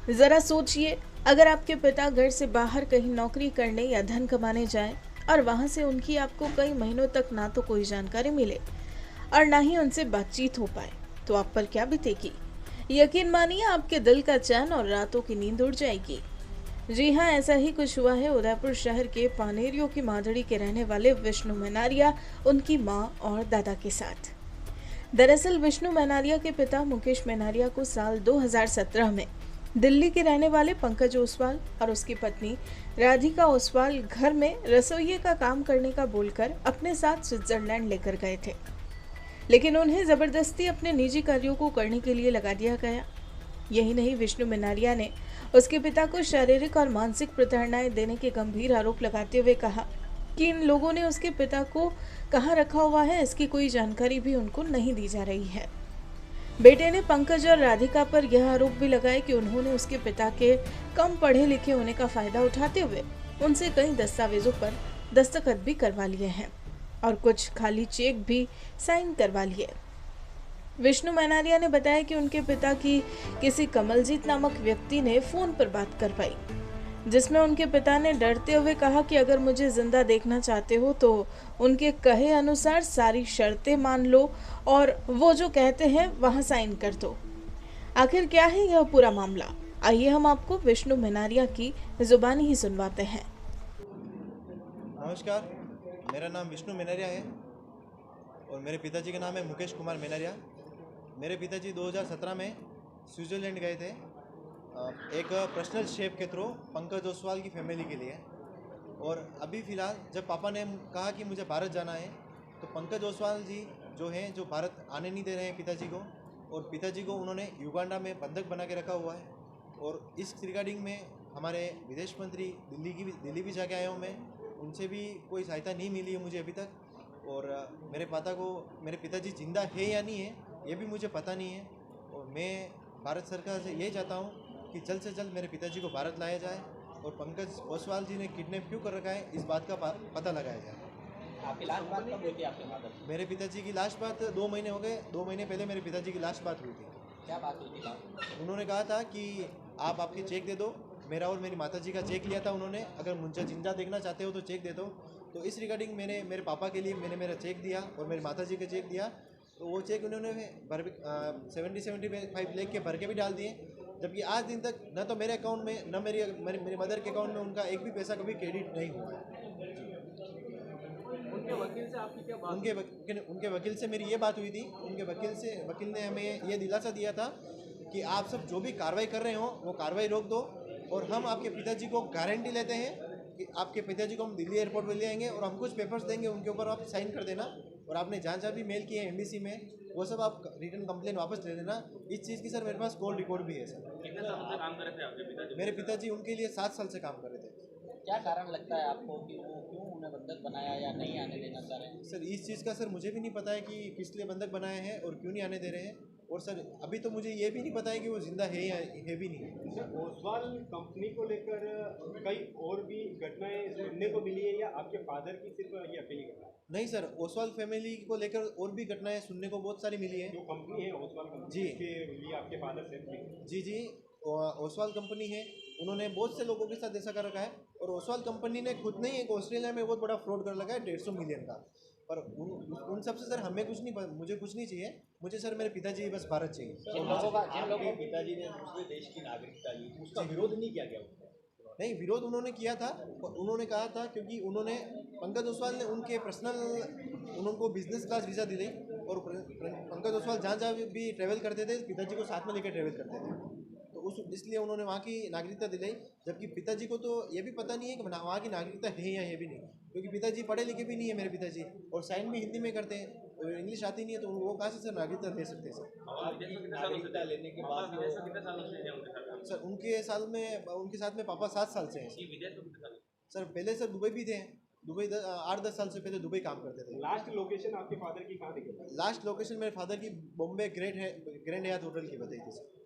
जरा सोचिए, अगर आपके पिता घर से बाहर कहीं नौकरी करने या धन कमाने जाएं और वहां से उनकी आपको कई महीनों तक ना तो कोई जानकारी मिले और ना ही उनसे बातचीत हो पाए, तो आप पर क्या बीतेगी। यकीन मानिए, आपके दिल का चैन और रातों की नींद उड़ जाएगी। जी हाँ, ऐसा ही कुछ हुआ है उदयपुर शहर के पानेरियों की मादड़ी के रहने वाले विष्णु मनारिया, उनकी मां और दादा के साथ। दरअसल विष्णु मनारिया के पिता मुकेश मनारिया को साल 2017 में दिल्ली के रहने वाले पंकज ओसवाल और उसकी पत्नी राधिका ओसवाल घर में रसोइये का काम करने का बोलकर अपने साथ स्विट्जरलैंड लेकर गए थे, लेकिन उन्हें जबरदस्ती अपने निजी कार्यों को करने के लिए लगा दिया गया। यही नहीं, विष्णु मनारिया ने उसके पिता को शारीरिक और मानसिक प्रताड़नाएं देने के गंभीर आरोप लगाते हुए कहा कि इन लोगों ने उसके पिता को कहाँ रखा हुआ है, इसकी कोई जानकारी भी उनको नहीं दी जा रही है। बेटे ने पंकज और राधिका पर यह आरोप भी लगाया कि उन्होंने उसके पिता के कम पढ़े लिखे होने का फायदा उठाते हुए उनसे कई दस्तावेजों पर दस्तखत भी करवा लिए हैं और कुछ खाली चेक भी साइन करवा लिए। विष्णु मनारिया ने बताया कि उनके पिता की किसी कमलजीत नामक व्यक्ति ने फोन पर बात कर पाई, जिसमें उनके पिता ने डरते हुए कहा कि अगर मुझे जिंदा देखना चाहते हो तो उनके कहे अनुसार सारी शर्तें मान लो और वो जो कहते हैं वहां साइन कर दो। आखिर क्या है यह पूरा मामला, आइए हम आपको विष्णु मनारिया की जुबानी ही सुनवाते हैं। नमस्कार, मेरा नाम विष्णु मेनरिया है और मेरे पिताजी का नाम है मुकेश कुमार मेनरिया। मेरे पिताजी 2017 में स्विट्ज़रलैंड गए थे एक पर्सनल शेफ के थ्रू पंकज ओसवाल की फैमिली के लिए। और अभी फ़िलहाल जब पापा ने कहा कि मुझे भारत जाना है, तो पंकज ओसवाल जी जो हैं, जो भारत आने नहीं दे रहे हैं पिताजी को, और पिताजी को उन्होंने युगांडा में बंधक बना के रखा हुआ है। और इस रिगार्डिंग में हमारे विदेश मंत्री दिल्ली भी जाके आया हूँ मैं, उनसे भी कोई सहायता नहीं मिली है मुझे अभी तक। और मेरे पिताजी जिंदा है या नहीं है ये भी मुझे पता नहीं है। और मैं भारत सरकार से यही चाहता हूँ कि जल्द से जल्द मेरे पिताजी को भारत लाया जाए और पंकज ओसवाल जी ने किडनैप क्यों कर रखा है इस बात का पता लगाया जाए। आपकी लास्ट बात कब हुई थी आपके फादर से? मेरे पिताजी की लास्ट बात 2 महीने हो गए। 2 महीने पहले मेरे पिताजी की लास्ट बात हुई थी। क्या बात हुई थी लास्ट? उन्होंने कहा था कि आप आपके चेक दे दो। मेरा और मेरी माताजी का चेक लिया था उन्होंने, अगर मुझे जिंदा देखना चाहते हो तो चेक दे दो। तो इस रिगार्डिंग मैंने मेरे पापा के लिए मेरा चेक दिया और मेरी माताजी का चेक दिया। तो वो चेक उन्होंने 75 लाख के भर के भी डाल दिए, जबकि आज दिन तक न तो मेरे अकाउंट में न मेरी मदर के अकाउंट में उनका एक भी पैसा कभी क्रेडिट नहीं हुआ है। उनके वकील से आपकी क्या बात? उनके वकील से मेरी ये बात हुई थी। वकील ने हमें ये दिलासा दिया था कि आप सब जो भी कार्रवाई कर रहे हो वो कार्रवाई रोक दो, और हम आपके पिताजी को गारंटी लेते हैं कि आपके पिताजी को हम दिल्ली एयरपोर्ट पर ले आएंगे और हम कुछ पेपर्स देंगे, उनके ऊपर आप साइन कर देना। और आपने जहाँ जहाँ भी मेल किए हैं एम्बेसी में, वो सब आप रिटर्न कंप्लेन वापस ले लेना। इस चीज़ की सर मेरे पास कॉल रिकॉर्ड भी है सर। कितने साल से काम कर रहे थे आपके पिताजी? मेरे पिताजी उनके लिए 7 साल से काम कर रहे थे। क्या कारण लगता है आपको कि वो क्यों उन्हें बंधक बनाया या नहीं आने देना चाह रहे हैं? सर इस चीज़ का सर मुझे भी नहीं पता है कि किस लिए बंधक बनाए हैं और क्यों नहीं आने दे रहे हैं। और सर अभी तो मुझे ये भी नहीं पता है कि वो जिंदा है या है भी नहीं है। सर, ओसवाल कंपनी को लेकर कई और भी घटनाएं सुनने को मिली है, या आपके फादर की सिर्फ ये अकेली घटना है? नहीं सर, ओसवाल फैमिली को लेकर और भी घटनाएं सुनने को बहुत सारी मिली है। जो कंपनी है ओसवाल कंपनी, जी। के लिए आपके फादर से जी जी, ओसवाल कंपनी है, उन्होंने बहुत से लोगों के साथ ऐसा कर रखा है। और ओसवाल कंपनी ने खुद ने एक ऑस्ट्रेलिया में बहुत बड़ा फ्रॉड कर लगा है 150 मिलियन का। पर उन सब से सर हमें कुछ नहीं, मुझे कुछ नहीं चाहिए। मुझे सर मेरे पिताजी बस भारत चाहिए। जिन लोगों पिताजी ने दूसरे देश की नागरिकता ली, उसका विरोध नहीं किया गया उसने? नहीं, विरोध उन्होंने किया था। और उन्होंने कहा था क्योंकि उन्होंने पंकज ओसवाल ने उनके उनको बिजनेस क्लास वीज़ा दी थी। और पंकज ओसवाल जहाँ जहाँ भी ट्रैवल करते थे पिताजी को साथ में लेकर ट्रैवल करते थे, तो इसलिए उन्होंने वहाँ की नागरिकता दिलाई। जबकि पिताजी को तो ये भी पता नहीं है कि वहाँ की नागरिकता है या ये भी नहीं, क्योंकि पिताजी पढ़े लिखे भी नहीं है मेरे पिताजी, और साइन भी हिंदी में करते हैं और इंग्लिश आती नहीं है, तो वो कहाँ से सर नागरिकता ले सकते हैं सर। नागरिकता लेने के बाद विदेश में कितने सालों से हैं उनके साथ? सर उनके साथ में पापा 7 साल से हैं सर। विदेश में कितने सालों से? सर पहले सर दुबई भी थे। दुबई 8-10 साल से पहले दुबई काम करते थे। लास्ट लोकेशन आपके फादर की कहाँ थी? लास्ट लोकेशन मेरे फादर की बॉम्बे ग्रैंड हयात होटल की बताई थी सर।